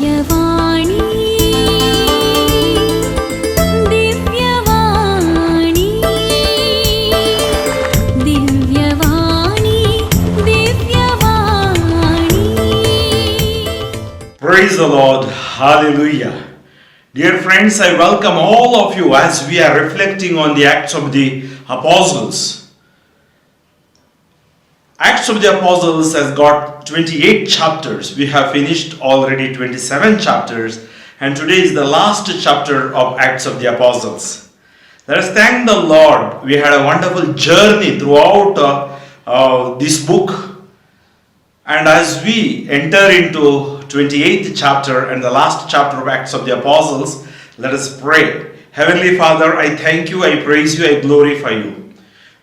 Divyavani, Divyavani, Divyavani, Divyavani. Praise the Lord. Hallelujah. Dear friends, I welcome all of you as we are reflecting on the Acts of the Apostles. Acts of the Apostles has got 28 chapters. We have finished already 27 chapters, and today is the last chapter of Acts of the Apostles. Let us thank the Lord. We had a wonderful journey throughout this book, and as we enter into 28th chapter and the last chapter of Acts of the Apostles, let us pray. Heavenly Father, I thank you, I praise you, I glorify you.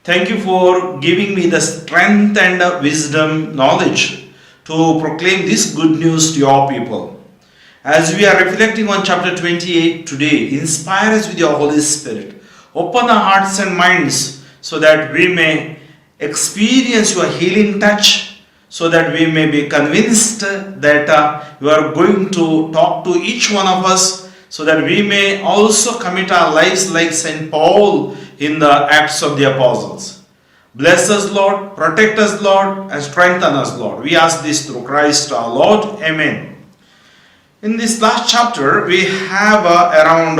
Thank you for giving me the strength and wisdom, knowledge to proclaim this good news to your people. As we are reflecting on chapter 28 today, inspire us with your Holy Spirit. Open our hearts and minds so that we may experience your healing touch, so that we may be convinced that you are going to talk to each one of us, so that we may also commit our lives like St. Paul in the Acts of the Apostles. Bless us, Lord, protect us, Lord, and strengthen us, Lord. We ask this through Christ our Lord. Amen. In this last chapter, we have around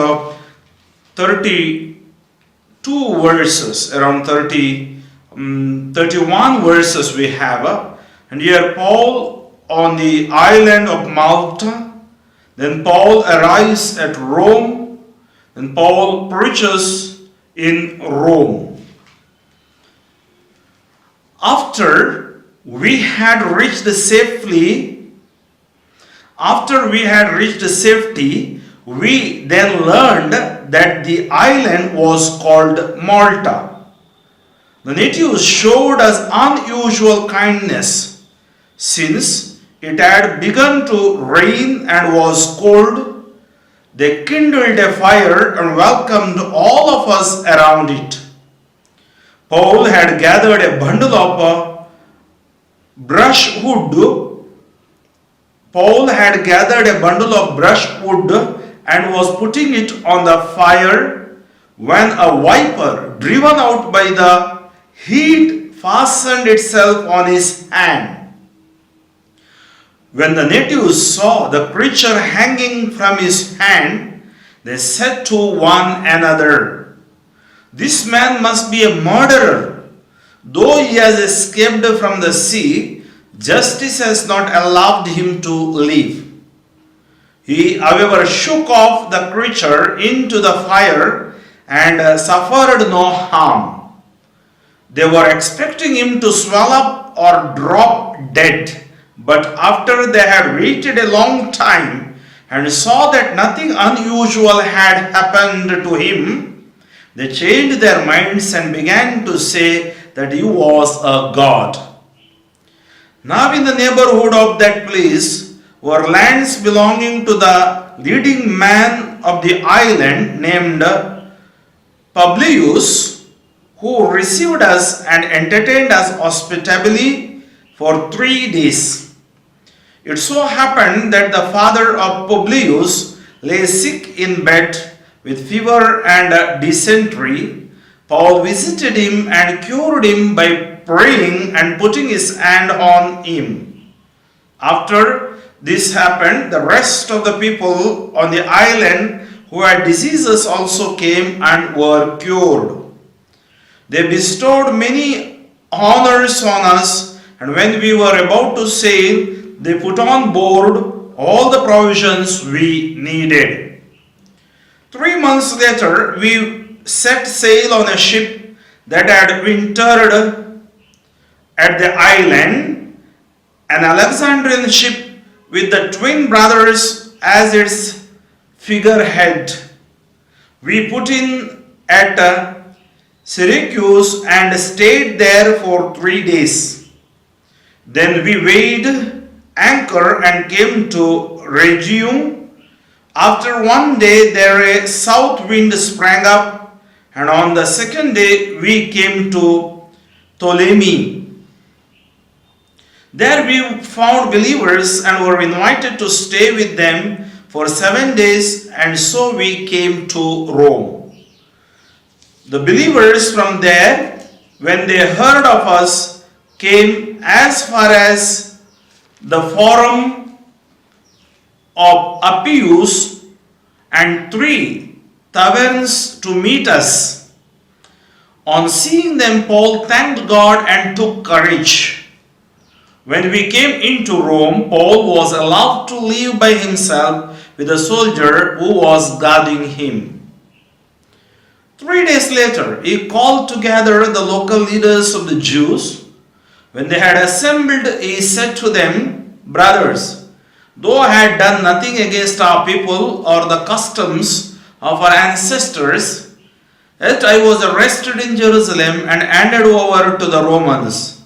32 verses, around 31 verses we have. And here Paul on the island of Malta. Then Paul arrives at Rome. Then Paul preaches in Rome. After we had reached safety, we then learned that the island was called Malta. The natives showed us unusual kindness, since it had begun to rain and was cold. They kindled a fire and welcomed all of us around it. Paul had gathered a bundle of brushwood and was putting it on the fire when a viper, driven out by the heat, fastened itself on his hand. When the natives saw the creature hanging from his hand, they said to one another, "This man must be a murderer. Though he has escaped from the sea, justice has not allowed him to live." He, however, shook off the creature into the fire and suffered no harm. They were expecting him to swell up or drop dead. But after they had waited a long time and saw that nothing unusual had happened to him, they changed their minds and began to say that he was a god. Now in the neighborhood of that place were lands belonging to the leading man of the island named Publius, who received us and entertained us hospitably for 3 days. It so happened that the father of Publius lay sick in bed with fever and dysentery. Paul visited him and cured him by praying and putting his hand on him. After this happened, the rest of the people on the island who had diseases also came and were cured. They bestowed many honors on us, and when we were about to sail, they put on board all the provisions we needed. 3 months later, we set sail on a ship that had wintered at the island, an Alexandrian ship with the twin brothers as its figurehead. We put in at Syracuse and stayed there for 3 days. Then we weighed anchor and came to Rhegium. After 1 day there a south wind sprang up, and on the second day we came to Ptolemy. There we found believers and were invited to stay with them for 7 days, and so we came to Rome. The believers from there, when they heard of us, came as far as the Forum of Appius and 3 taverns to meet us. On seeing them, Paul thanked God and took courage. When we came into Rome, Paul was allowed to live by himself with a soldier who was guarding him. 3 days later, he called together the local leaders of the Jews. When they had assembled, he said to them, "Brothers, though I had done nothing against our people or the customs of our ancestors, yet I was arrested in Jerusalem and handed over to the Romans.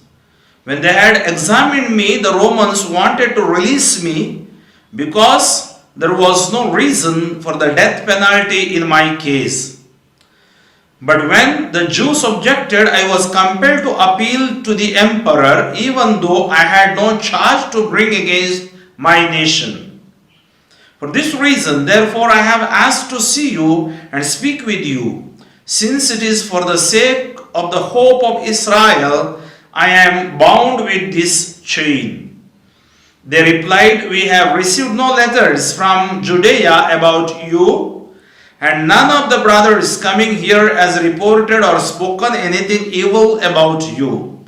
When they had examined me, the Romans wanted to release me because there was no reason for the death penalty in my case. But when the Jews objected, I was compelled to appeal to the emperor, even though I had no charge to bring against my nation. For this reason, therefore, I have asked to see you and speak with you, since it is for the sake of the hope of Israel I am bound with this chain." They replied, "We have received no letters from Judea about you, and none of the brothers coming here has reported or spoken anything evil about you.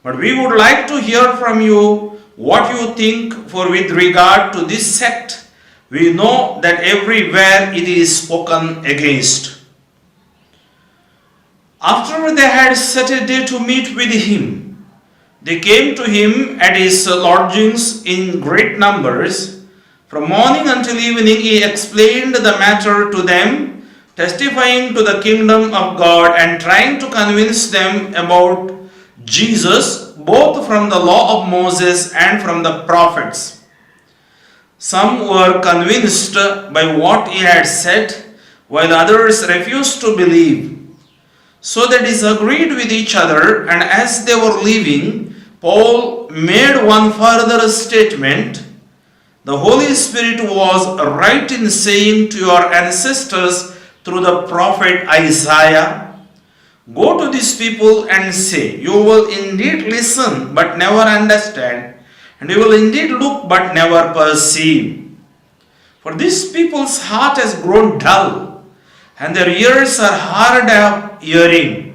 But we would like to hear from you what you think, for with regard to this sect, we know that everywhere it is spoken against." After they had set a day to meet with him, they came to him at his lodgings in great numbers. From morning until evening he explained the matter to them, testifying to the kingdom of God and trying to convince them about Jesus, both from the law of Moses and from the prophets. Some were convinced by what he had said, while others refused to believe. So they disagreed with each other, and as they were leaving, Paul made one further statement. "The Holy Spirit was right in saying to your ancestors through the prophet Isaiah, 'Go to these people and say, you will indeed listen but never understand, and you will indeed look but never perceive. For these people's heart has grown dull, and their ears are hard of hearing,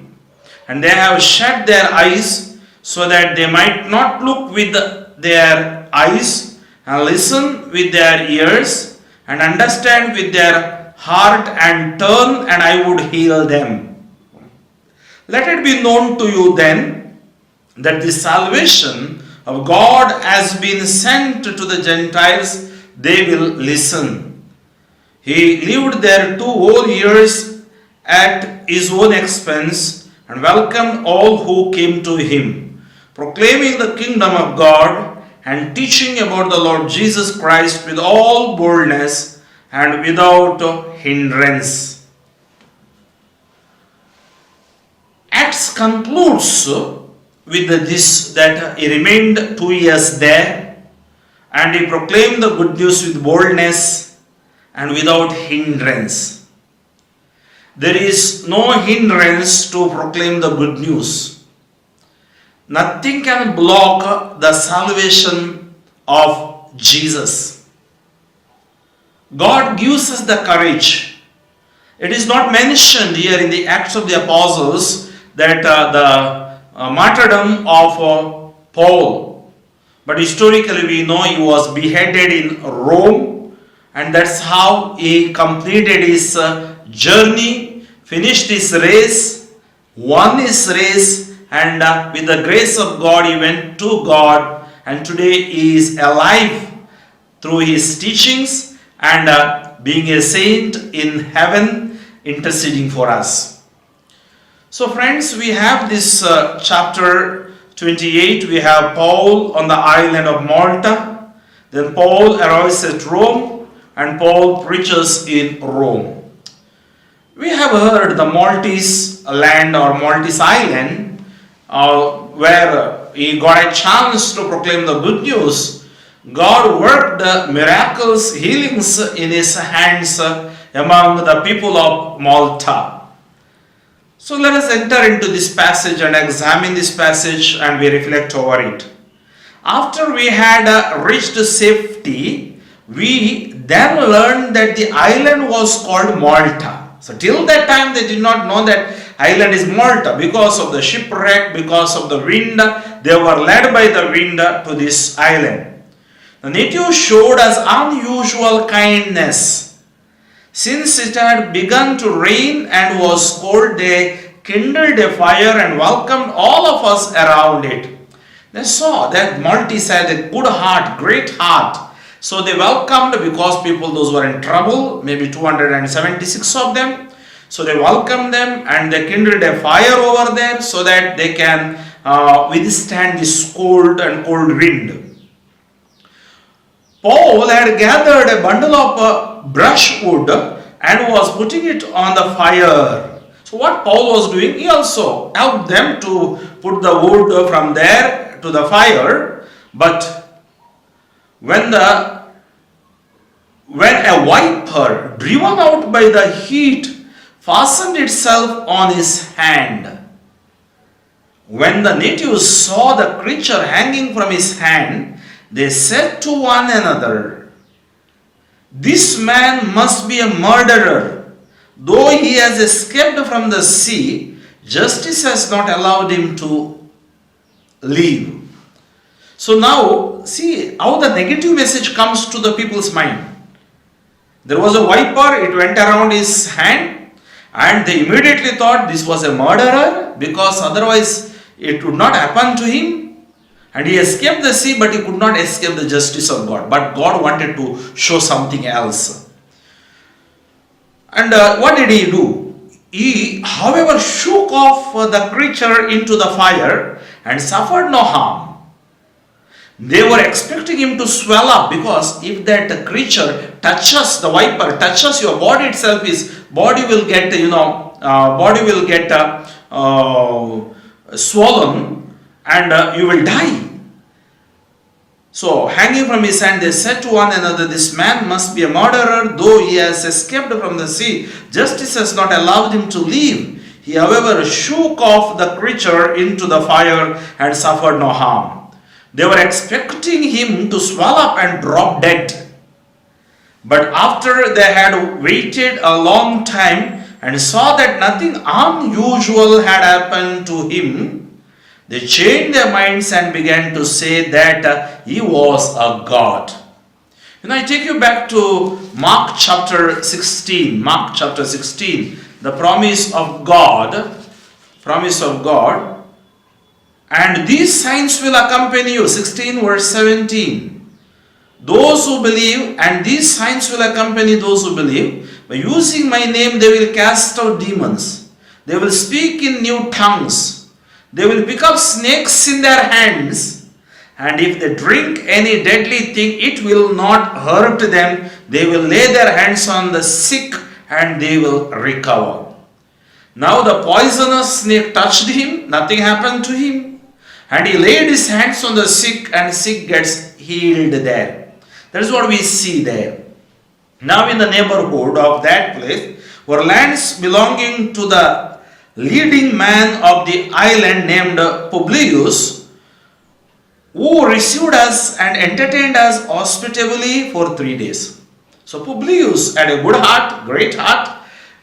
and they have shut their eyes, so that they might not look with their eyes, and listen with their ears, and understand with their heart, and turn, and I would heal them.' Let it be known to you then that the salvation of God has been sent to the Gentiles. They will listen." He lived there 2 whole years at his own expense and welcomed all who came to him, proclaiming the kingdom of God and teaching about the Lord Jesus Christ with all boldness and without hindrance. Acts concludes with this, that he remained 2 years there and he proclaimed the good news with boldness and without hindrance. There is no hindrance to proclaim the good news. Nothing can block the salvation of Jesus. God gives us the courage. It is not mentioned here in the Acts of the Apostles that the martyrdom of Paul, but historically we know he was beheaded in Rome, and that's how he completed his journey, finished his race, won his race, and with the grace of God he went to God, and today he is alive through his teachings and being a saint in heaven, interceding for us. So friends, we have this chapter 28. We have Paul on the island of Malta. Then Paul arrives at Rome, and Paul preaches in Rome. We have heard the Maltese land or Maltese island where he got a chance to proclaim the good news, God worked miracles, healings in his hands among the people of Malta. So let us enter into this passage and examine this passage and we reflect over it. After we had reached safety, we then learned that the island was called Malta. So till that time they did not know that island is Malta. Because of the shipwreck, because of the wind, they were led by the wind to this island. The natives showed us unusual kindness. Since it had begun to rain and was cold, they kindled a fire and welcomed all of us around it. They saw that Maltese had a good heart, great heart. So they welcomed, because people, those were in trouble, maybe 276 of them. So they welcomed them and they kindled a fire over there so that they can withstand this cold and cold wind. Paul had gathered a bundle of brushwood and was putting it on the fire. So what Paul was doing, he also helped them to put the wood from there to the fire. But when a viper driven out by the heat fastened itself on his hand, when the natives saw the creature hanging from his hand, they said to one another, "This man must be a murderer. Though he has escaped from the sea, justice has not allowed him to live." So now, see how the negative message comes to the people's mind. There was a viper, it went around his hand, and they immediately thought this was a murderer, because otherwise it would not happen to him. And he escaped the sea, but he could not escape the justice of God. But God wanted to show something else. And what did he do? He, however, shook off the creature into the fire and suffered no harm. They were expecting him to swell up, because if that creature touches, the viper touches your body itself, his body will get, swollen and you will die. So hanging from his hand, they said to one another, "This man must be a murderer, though he has escaped from the sea. Justice has not allowed him to live." He, however, shook off the creature into the fire and suffered no harm. They were expecting him to swell up and drop dead. But after they had waited a long time and saw that nothing unusual had happened to him, they changed their minds and began to say that he was a god. And I take you back to Mark chapter 16. Mark chapter 16, the promise of God. Promise of God. "And these signs will accompany you." 16 verse 17. "Those who believe, and these signs will accompany those who believe. By using my name they will cast out demons. They will speak in new tongues. They will pick up snakes in their hands, and if they drink any deadly thing, it will not hurt them. They will lay their hands on the sick and they will recover." Now the poisonous snake touched him, nothing happened to him. And he laid his hands on the sick, and sick gets healed there. That is what we see there. Now in the neighborhood of that place were lands belonging to the leading man of the island named Publius, who received us and entertained us hospitably for 3 days. So Publius had a good heart, great heart.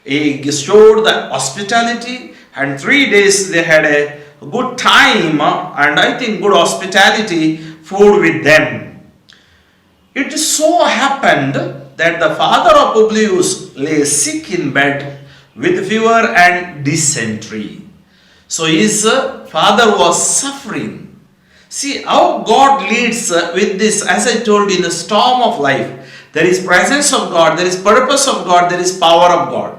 He showed the hospitality, and 3 days they had a good time, and I think good hospitality, food with them. It so happened that the father of Publius lay sick in bed with fever and dysentery. So his father was suffering. See how God leads with this, as I told you, in the storm of life. There is presence of God, there is purpose of God, there is power of God.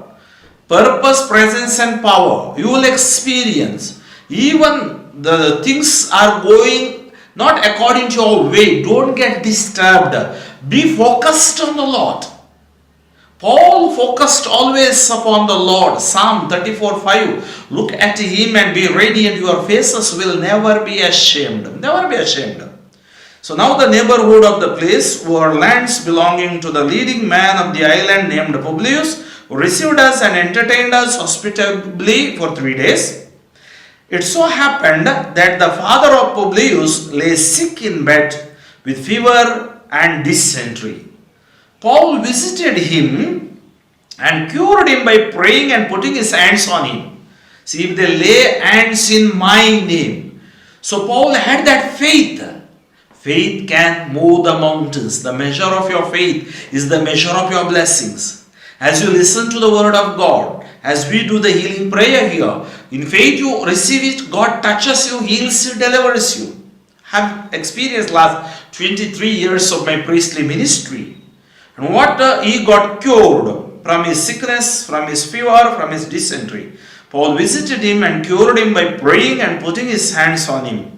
Purpose, presence and power. You will experience. Even the things are going not according to your way. Don't get disturbed. Be focused on the Lord. Paul focused always upon the Lord. Psalm 34:5. Look at him and be radiant. Your faces will never be ashamed. Never be ashamed. So now the neighborhood of the place were lands belonging to the leading man of the island named Publius, who received us and entertained us hospitably for 3 days. It so happened that the father of Publius lay sick in bed with fever and dysentery. Paul visited him and cured him by praying and putting his hands on him. See, if they lay hands in my name. So Paul had that faith. Faith can move the mountains. The measure of your faith is the measure of your blessings. As you listen to the word of God, as we do the healing prayer here, in faith you receive it, God touches you, heals you, delivers you. I have experienced last 23 years of my priestly ministry. And what he got cured from his sickness, from his fever, from his dysentery. Paul visited him and cured him by praying and putting his hands on him.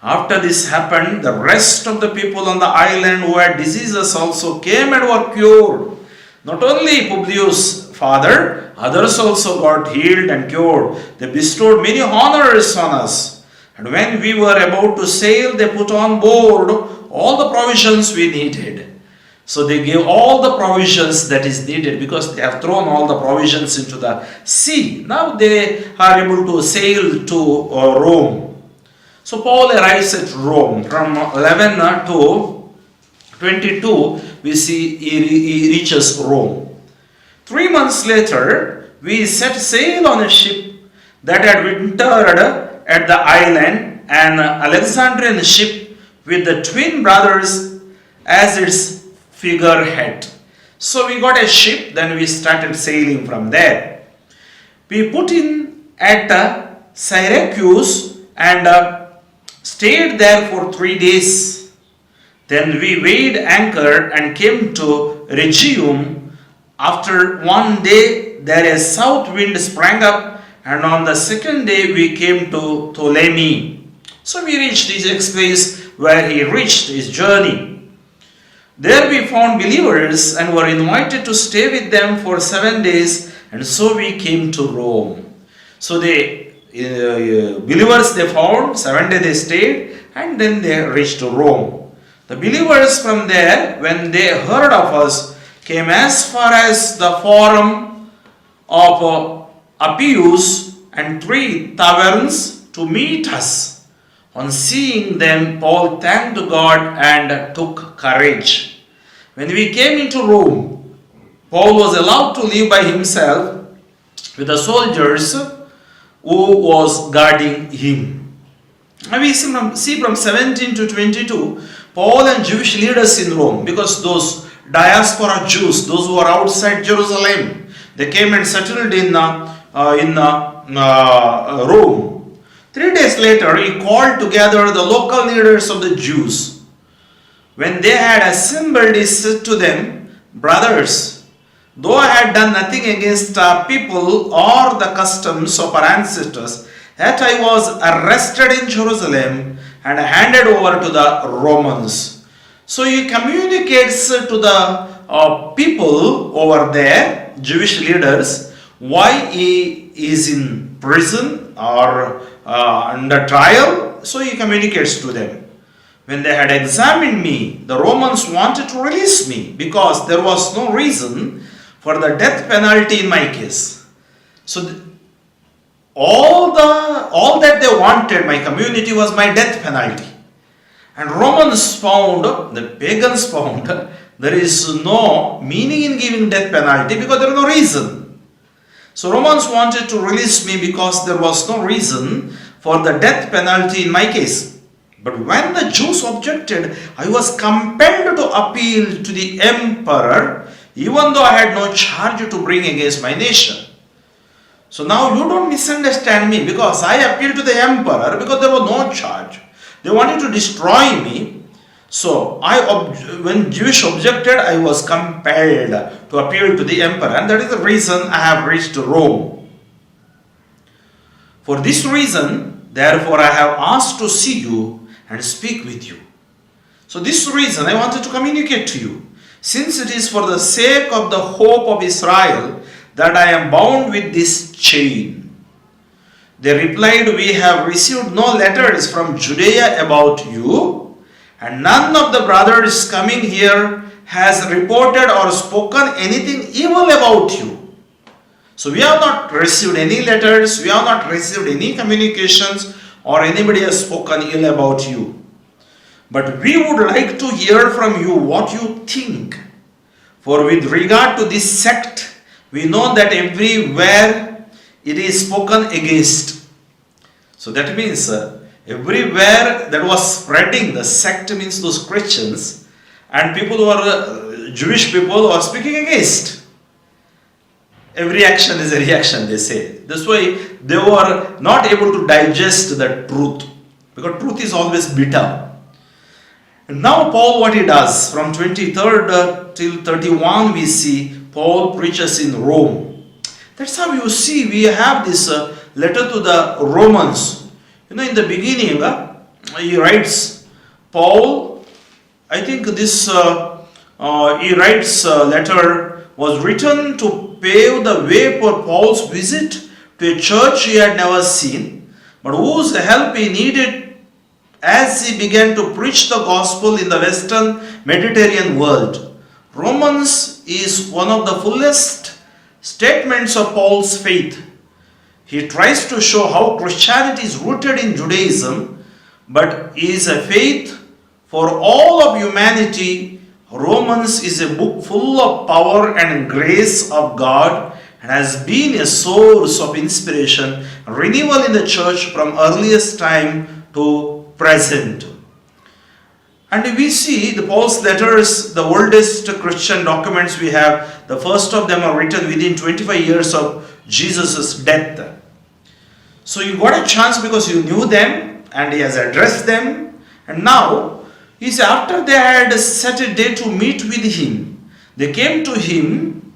After this happened, the rest of the people on the island who had diseases also came and were cured. Not only Publius' father, others also got healed and cured. They bestowed many honors on us. And when we were about to sail, they put on board all the provisions we needed. So they gave all the provisions that is needed because they have thrown all the provisions into the sea. Now they are able to sail to Rome. So Paul arrives at Rome. From 11 to 22, we see he reaches Rome. 3 months later, we set sail on a ship that had wintered at the island, an Alexandrian ship with the twin brothers as its figurehead. So we got a ship, then we started sailing from there. We put in at Syracuse and stayed there for 3 days. Then we weighed anchor and came to Rhegium. After 1 day there a south wind sprang up, and on the second day we came to Ptolemy. So we reached this next place where he reached his journey. There we found believers and were invited to stay with them for 7 days, and so we came to Rome. So the believers they found, 7 days they stayed, and then they reached Rome. The believers from there, when they heard of us, came as far as the forum of Appius and 3 taverns to meet us. On seeing them, Paul thanked God and took courage. When we came into Rome, Paul was allowed to live by himself with the soldiers who was guarding him. And we see from 17 to 22, Paul and Jewish leaders in Rome, because those diaspora Jews, those who are outside Jerusalem, they came and settled in Rome. 3 days later, he called together the local leaders of the Jews. When they had assembled, he said to them, "Brothers, though I had done nothing against our people or the customs of our ancestors, yet I was arrested in Jerusalem and handed over to the Romans." So he communicates to the people over there, Jewish leaders, why he is in prison or under trial. So he communicates to them. When they had examined me, the Romans wanted to release me because there was no reason for the death penalty in my case. So all that they wanted, my community, was my death penalty. And Romans found, the pagans found, there is no meaning in giving death penalty because there is no reason. So Romans wanted to release me because there was no reason for the death penalty in my case. But when the Jews objected, I was compelled to appeal to the emperor, even though I had no charge to bring against my nation. So now you don't misunderstand me, because I appealed to the emperor because there was no charge. They wanted to destroy me. So when Jewish objected, I was compelled to appeal to the emperor, and that is the reason I have reached Rome. For this reason, therefore, I have asked to see you and speak with you. So this reason I wanted to communicate to you. since it is for the sake of the hope of Israel that I am bound with this chain. They replied, we have received no letters from Judea about you, and none of the brothers coming here has reported or spoken anything evil about you. So we have not received any letters, we have not received any communications, or anybody has spoken ill about you. But we would like to hear from you what you think. For with regard to this sect, we know that everywhere it is spoken against. So that means everywhere that was spreading, the sect means those Christians, and people who are Jewish people who are speaking against. Every action is a reaction, they say. This way, they were not able to digest the truth, because truth is always bitter. And now Paul, what he does, from 23rd till 31, we see Paul preaches in Rome. That's how you see we have this letter to the Romans. In the beginning, he writes, Paul, I think this, he writes letter was written to pave the way for Paul's visit to a church he had never seen, but whose help he needed as he began to preach the gospel in the Western Mediterranean world. Romans is one of the fullest statements of Paul's faith. He tries to show how Christianity is rooted in Judaism, but is a faith for all of humanity. Romans is a book full of power and grace of God and has been a source of inspiration and renewal in the church from earliest time to present. And we see the Paul's letters, the oldest Christian documents we have, the first of them are written within 25 years of Jesus' death. So you got a chance because you knew them and he has addressed them. And now, he said after they had set a day to meet with him, they came to him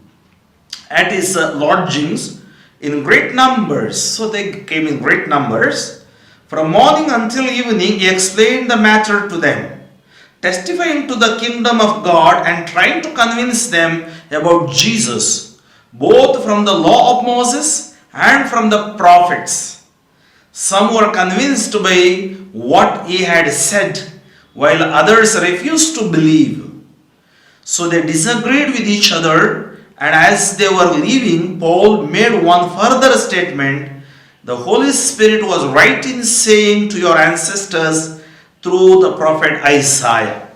at his lodgings in great numbers. So they came in great numbers. From morning until evening, he explained the matter to them, testifying to the kingdom of God and trying to convince them about Jesus, both from the law of Moses and from the prophets. Some were convinced by what he had said, while others refused to believe. So they disagreed with each other, and as they were leaving, Paul made one further statement. The Holy Spirit was right in saying to your ancestors through the prophet Isaiah.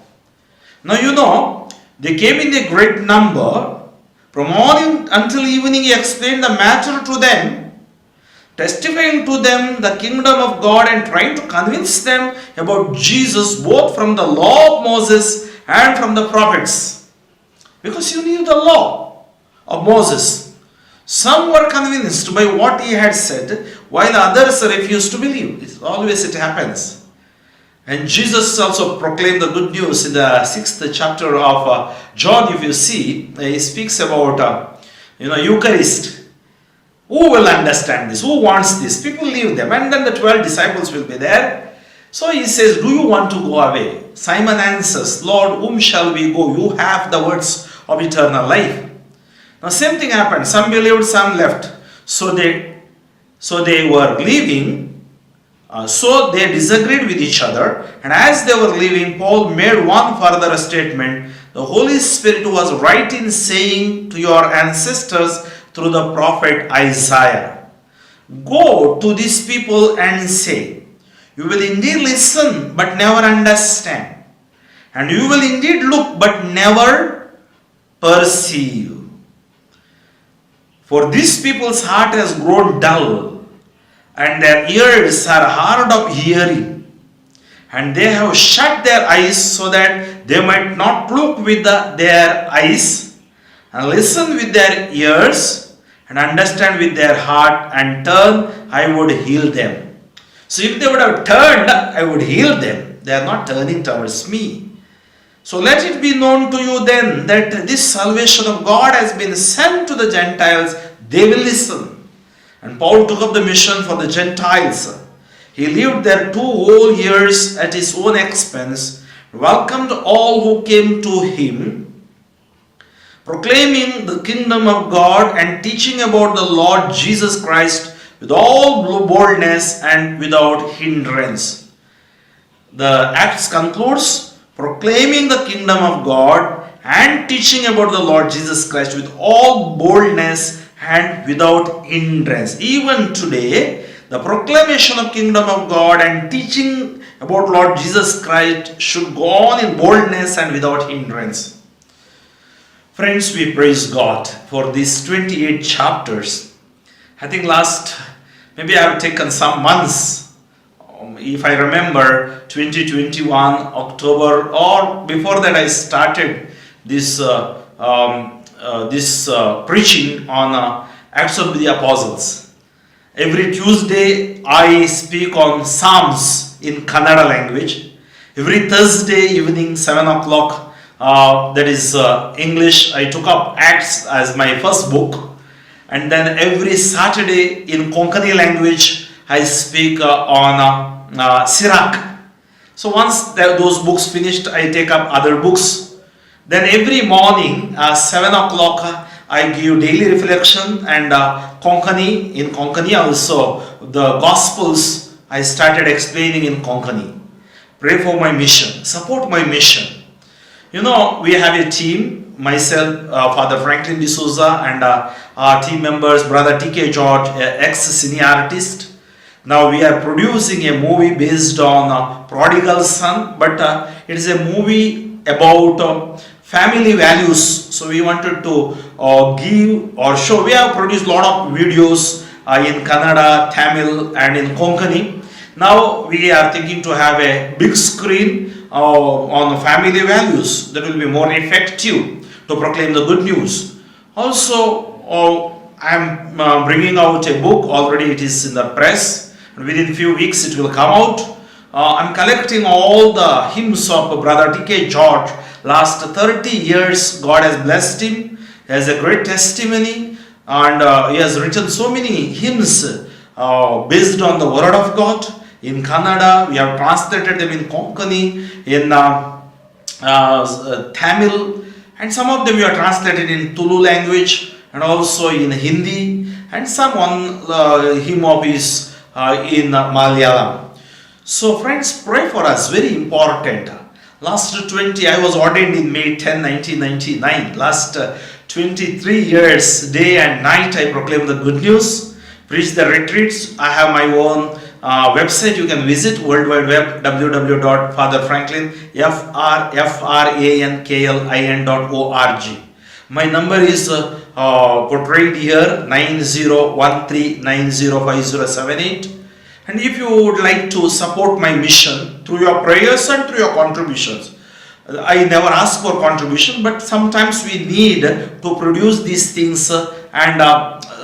Now they came in a great number. From morning until evening he explained the matter to them, testifying to them the kingdom of God and trying to convince them about Jesus, both from the law of Moses and from the prophets. Because you knew the law of Moses. Some were convinced by what he had said, while others refused to believe. It happens. And Jesus also proclaimed the good news in the 6th chapter of John. If you see, he speaks about Eucharist. Who will understand this? Who wants this? People leave them, and then the 12 disciples will be there. So he says, do you want to go away? Simon answers, Lord, whom shall we go? You have the words of eternal life. Now same thing happened. Some believed, some left. So they were leaving. So they disagreed with each other. And as they were leaving, Paul made one further statement. The Holy Spirit was right in saying to your ancestors through the prophet Isaiah, go to these people and say, you will indeed listen but never understand, and you will indeed look but never perceive. For these people's heart has grown dull, and their ears are hard of hearing, and they have shut their eyes so that they might not look with their eyes, and listen with their ears, and understand with their heart, and turn, I would heal them. So if they would have turned, I would heal them. They are not turning towards me. So let it be known to you then that this salvation of God has been sent to the Gentiles. They will listen. And Paul took up the mission for the Gentiles. He lived there 2 whole years at his own expense, welcomed all who came to him, proclaiming the kingdom of God and teaching about the Lord Jesus Christ with all boldness and without hindrance. The Acts concludes, proclaiming the kingdom of God and teaching about the Lord Jesus Christ with all boldness and without hindrance. Even today, the proclamation of kingdom of God and teaching about Lord Jesus Christ should go on in boldness and without hindrance. Friends, we praise God for these 28 chapters. I think maybe I have taken some months, if I remember, 2021 October, or before that I started this preaching on Acts of the Apostles. Every Tuesday I speak on Psalms in Kannada language. Every Thursday evening 7 o'clock, that is English, I took up Acts as my first book. And then every Saturday in Konkani language I speak on Serrao. So once those books finished, I take up other books. Then every morning 7 o'clock I give daily reflection and Konkani. In Konkani also the Gospels I started explaining in Konkani. Pray for my mission, support my mission. You know, we have a team, myself, Father Franklin D'Souza, and our team members, Brother T.K. George, ex-cine artist. Now we are producing a movie based on Prodigal Son, but it is a movie about family values. So we wanted to give or show. We have produced a lot of videos in Kannada, Tamil, and in Konkani. Now we are thinking to have a big screen on family values that will be more effective to proclaim the good news. Also, I am bringing out a book. Already it is in the press. Within few weeks it will come out. I am collecting all the hymns of Brother T.K. George. Last 30 years God has blessed him. He has a great testimony, and he has written so many hymns based on the Word of God. In Kannada, we have translated them in Konkani, in Tamil, and some of them we have translated in Tulu language and also in Hindi, and some hymn of his in Malayalam. So friends, pray for us, very important. I was ordained in May 10, 1999. Last 23 years, day and night, I proclaim the good news, preach the retreats. I have my own website you can visit, World Wide Web, www.fatherfranklin.org. My number is portrayed here, 9013905078. And if you would like to support my mission through your prayers and through your contributions, I never ask for contribution, but sometimes we need to produce these things and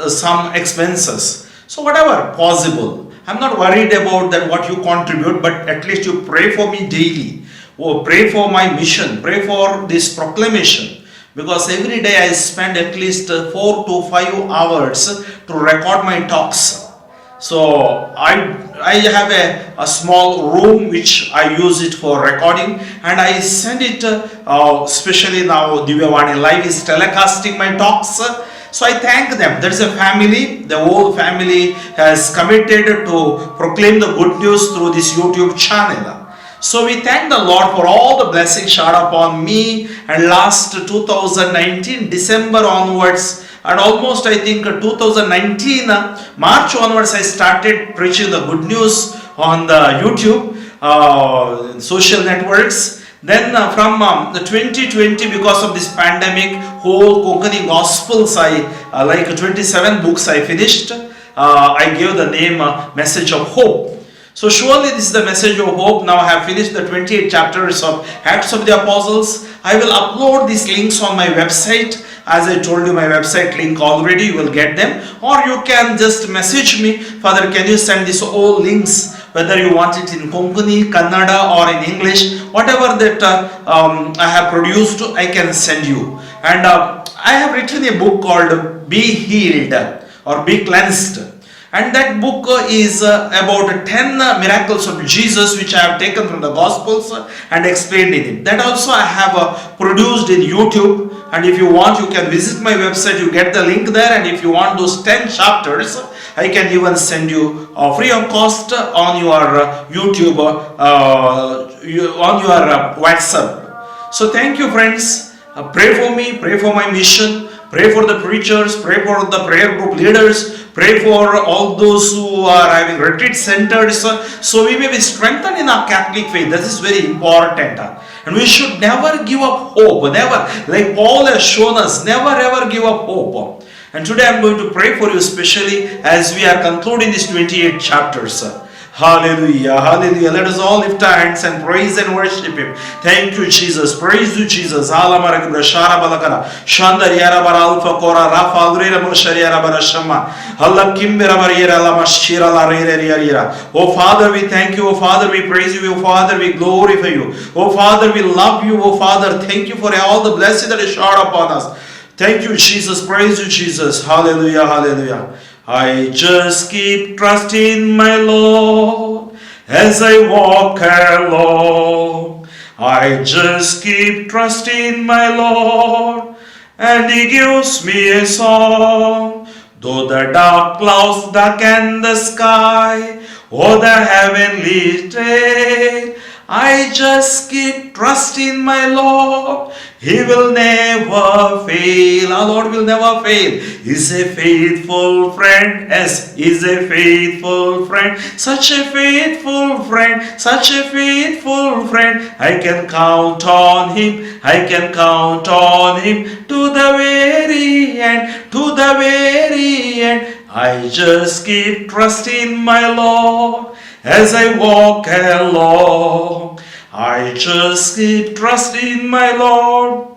some expenses. So whatever possible, I'm not worried about that what you contribute, but at least you pray for me daily. Oh, pray for my mission, pray for this proclamation. Because every day I spend at least 4 to 5 hours to record my talks. So I have a small room which I use it for recording, and I send it, especially now Divyavanilive is telecasting my talks. So I thank them. There is a family, the whole family has committed to proclaim the good news through this YouTube channel. So we thank the Lord for all the blessings showered upon me, and last 2019 December onwards, and almost I think 2019 March onwards, I started preaching the good news on the YouTube social networks. Then from the 2020, because of this pandemic, whole Konkani Gospels, like 27 books I finished. I gave the name Message of Hope. So surely this is the message of hope. Now I have finished the 28 chapters of Acts of the Apostles. I will upload these links on my website. As I told you, my website link already, you will get them. Or you can just message me, Father, can you send these all links, whether you want it in Konkani, Kannada or in English, whatever that I have produced, I can send you. And I have written a book called Be Healed or Be Cleansed. And that book is about 10 miracles of Jesus which I have taken from the Gospels and explained in it. That also I have produced in YouTube. And if you want, you can visit my website. You get the link there. And if you want those 10 chapters, I can even send you free of cost on your YouTube, on your WhatsApp. So thank you, friends. Pray for me, pray for my mission, pray for the preachers, pray for the prayer group leaders, pray for all those who are having retreat centers, so we may be strengthened in our Catholic faith. This is very important. And we should never give up hope. Never. Like Paul has shown us, never ever give up hope. And today I am going to pray for you, especially as we are concluding these 28 chapters. Hallelujah, hallelujah. Let us all lift our hands and praise and worship Him. Thank you, Jesus. Praise you, Jesus. Oh Father, we thank you. Oh Father, we praise you. Oh Father, we glorify you. Oh Father, we love you. Oh Father, thank you for all the blessing that is showered upon us. Thank you, Jesus. Praise you, Jesus. Hallelujah, hallelujah. I just keep trusting my Lord as I walk along. I just keep trusting my Lord, and He gives me a song. Though the dark clouds darken the sky, or the heavenly train, I just keep trusting my Lord. He will never fail. Our Lord will never fail. He's a faithful friend. Yes, He's a faithful friend. Such a faithful friend. Such a faithful friend. I can count on Him. I can count on Him to the very end. To the very end. I just keep trusting my Lord as I walk along. I just keep trusting my Lord,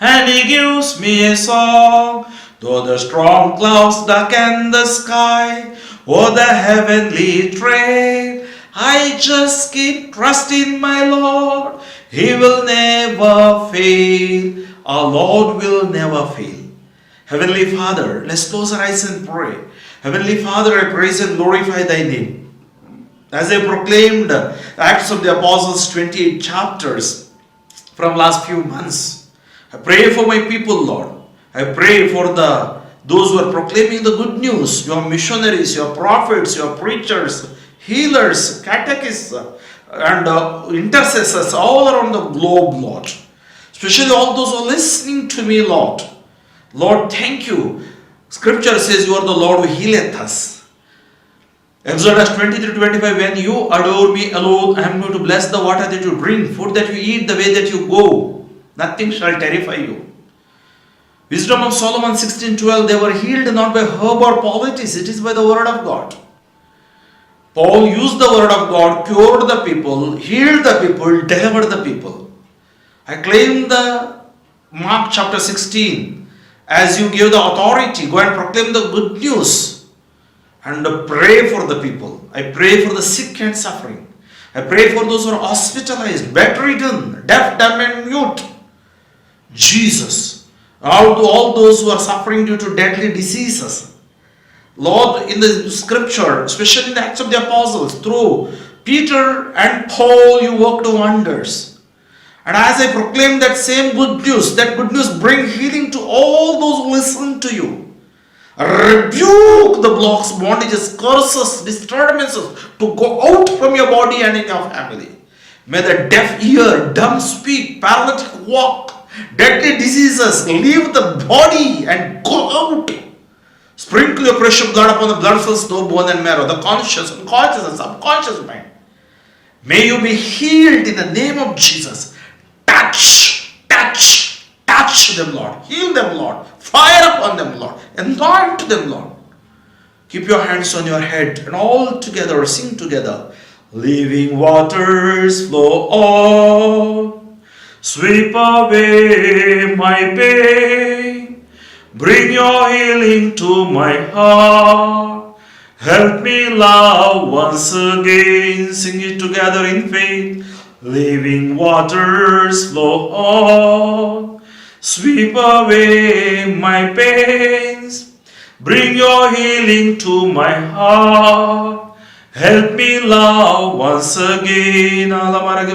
and He gives me a song. Though the storm clouds darken the sky, or the heavenly train, I just keep trusting my Lord. He will never fail. Our Lord will never fail. Heavenly Father, let's close our eyes and pray. Heavenly Father, I praise and glorify Thy name. As I proclaimed Acts of the Apostles 28 chapters from last few months, I pray for my people, Lord. I pray for those who are proclaiming the good news, your missionaries, your prophets, your preachers, healers, catechists, and intercessors all around the globe, Lord. Especially all those who are listening to me, Lord. Lord, thank you. Scripture says you are the Lord who healeth us. Exodus 23-25, when you adore me alone, I am going to bless the water that you drink, food that you eat, the way that you go. Nothing shall terrify you. Wisdom of Solomon 16:12, they were healed not by herb or politics, it is by the word of God. Paul used the word of God, cured the people, healed the people, delivered the people. I claim the Mark chapter 16, as you give the authority, go and proclaim the good news. And pray for the people. I pray for the sick and suffering. I pray for those who are hospitalized, bedridden, deaf, dumb and mute. Jesus. All those who are suffering due to deadly diseases. Lord, in the scripture, especially in the Acts of the Apostles, through Peter and Paul, you worked wonders. And as I proclaim that same good news bring healing to all those who listen to you. Rebuke the blocks, bondages, curses, disturbances to go out from your body and in your family. May the deaf hear, dumb speak, paralytic walk, deadly diseases leave the body and go out. Sprinkle your precious blood upon the blood cells, no bone and marrow, the conscious, unconscious and subconscious mind. May you be healed in the name of Jesus. Touch them, Lord. Heal them, Lord. Fire upon them, Lord. Anoint them, Lord. Keep your hands on your head and all together sing together. Living waters flow on. Sweep away my pain. Bring your healing to my heart. Help me love once again. Sing it together in faith. Living waters flow on. Sweep away my pains. Bring your healing to my heart. Help me love once again. Anoint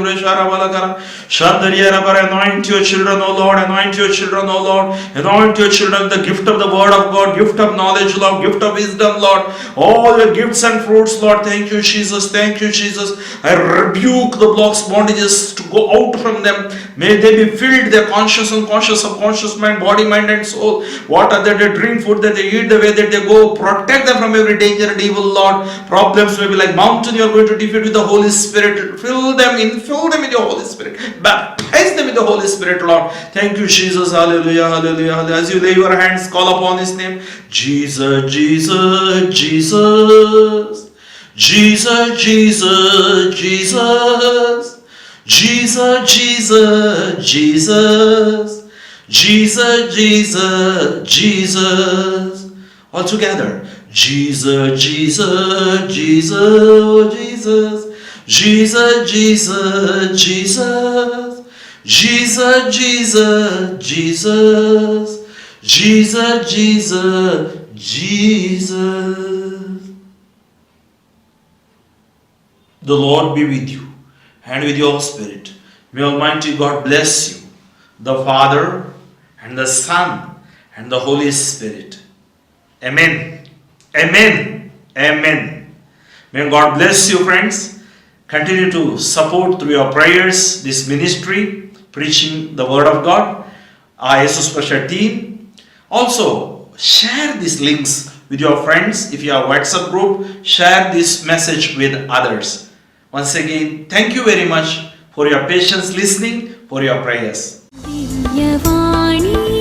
your children, O Lord. Anoint your children, O Lord. Anoint your children. The gift of the word of God, gift of knowledge, Lord, gift of wisdom, Lord. All the gifts and fruits, Lord. Thank you, Jesus. Thank you, Jesus. I rebuke the blocks, bondages to go out from them. May they be filled, their conscious, unconscious, subconscious mind, body, mind, and soul. What are they drink, food that they eat, the way that they go. Protect them from every danger and evil, Lord. Problems may be like mountain, you are going to defeat with the Holy Spirit. Fill them with your Holy Spirit. Baptize them with the Holy Spirit, Lord. Thank you, Jesus. Hallelujah, hallelujah, hallelujah. As you lay your hands, call upon His name. Jesus, Jesus, Jesus. Jesus, Jesus, Jesus. Jesus, Jesus, Jesus. Jesus, Jesus, Jesus. All together. Jesus, Jesus, Jesus, Jesus. Jesus, Jesus, Jesus. Jesus, Jesus, Jesus. Jesus, Jesus, Jesus. The Lord be with you and with your spirit. May Almighty God bless you, the Father and the Son and the Holy Spirit. Amen. Amen. Amen. May God bless you, friends. Continue to support through your prayers this ministry, preaching the word of God. Our Jesus Prasha team. Also, share these links with your friends. If you have a WhatsApp group, share this message with others. Once again, thank you very much for your patience listening, for your prayers. Divyavani.